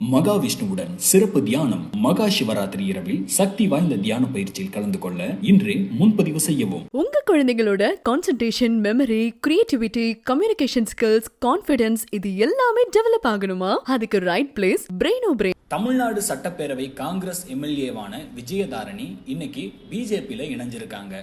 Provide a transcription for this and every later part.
மகாவிஷ்ணுவுடன் சிறப்பு தியானம். மகா சிவராத்திரி இரவில் சக்தி வாய்ந்த தியான பயிற்சியில் கலந்து கொள்ள இன்றே முன்பதிவு செய்யவும். உங்க குழந்தைகளோட concentration, memory, creativity, communication skills, confidence இது எல்லாமே டெவலப் ஆகணுமா? அதுக்கு ரைட் பிளேஸ் பிரெயினோ பிரெயின். தமிழ்நாடு சட்டப்பேரவை காங்கிரஸ் எம்எல்ஏவான விஜயதாரணி இன்னைக்கு பிஜேபியில இணைஞ்சிருக்காங்க.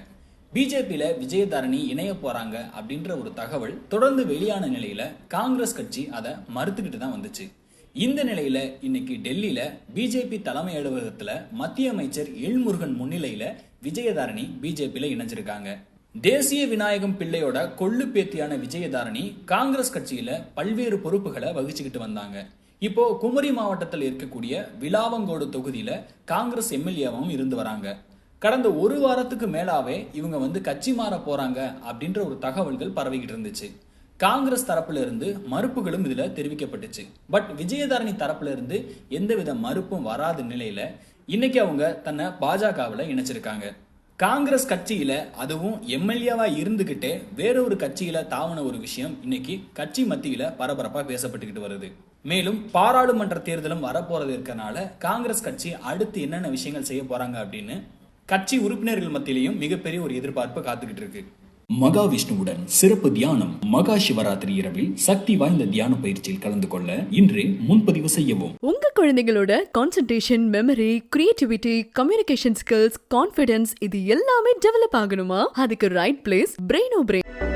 பிஜேபியில விஜயதாரணி இணைய போறாங்க அப்படின்ற ஒரு தகவல் தொடர்ந்து வெளியான நிலையில காங்கிரஸ் கட்சி அதை மறுத்துக்கிட்டு தான் வந்துச்சு. இந்த நிலையில இன்னைக்கு டெல்லியில பிஜேபி தலைமை அலுவலகத்துல மத்திய அமைச்சர் எல்முருகன் முன்னிலையில விஜயதாரணி பிஜேபியில இணைஞ்சிருக்காங்க. தேசிய விநாயகம் பிள்ளையோட கொள்ளு பேத்தியான விஜயதாரணி காங்கிரஸ் கட்சியில பல்வேறு பொறுப்புகளை வகிச்சுக்கிட்டு வந்தாங்க. இப்போ குமரி மாவட்டத்தில் இருக்கக்கூடிய விலாவங்கோடு தொகுதியில காங்கிரஸ் எம்எல்ஏவும் இருந்து வராங்க. கடந்த ஒரு வாரத்துக்கு மேலாவே இவங்க கட்சி மாற போறாங்க அப்படின்ற ஒரு தகவல்கள் பரவிக்கிட்டு இருந்துச்சு. காங்கிரஸ் தரப்புல இருந்து மறுப்புகளும் இதுல தெரிவிக்கப்பட்டுச்சு. பட் விஜயதாரணி தரப்புல இருந்து எந்தவித மறுப்பும் வராத நிலையில இன்னைக்கு அவங்க தன்னை பாஜகவுல இணைச்சிருக்காங்க. காங்கிரஸ் கட்சியில அதுவும் எம்எல்ஏவா இருந்துகிட்டே வேற ஒரு கட்சியில தாவன ஒரு விஷயம் இன்னைக்கு கட்சி மத்தியில பரபரப்பா பேசப்பட்டுக்கிட்டு வருது. மேலும் பாராளுமன்ற தேர்தலும் வரப்போறது இருக்கனால காங்கிரஸ் கட்சி அடுத்து என்னென்ன விஷயங்கள் செய்ய போறாங்க அப்படின்னு கட்சி உறுப்பினர்கள் மத்தியிலையும் மிகப்பெரிய ஒரு எதிர்பார்ப்பு காத்துக்கிட்டு இருக்கு. மகாவிஷ்ணுவுடன் சிறப்பு தியானம். மகா சிவராத்திரி இரவில் சக்தி வாய்ந்த தியான பயிற்சியில் கலந்து கொள்ள இன்றே முன்பதிவு செய்யவும். உங்க குழந்தைகளோட concentration, memory, creativity, communication skills, confidence இது எல்லாமே டெவலப் ஆகணுமா? அதுக்கு ரைட் பிளேஸ் பிரெயினோ பிரெயின்.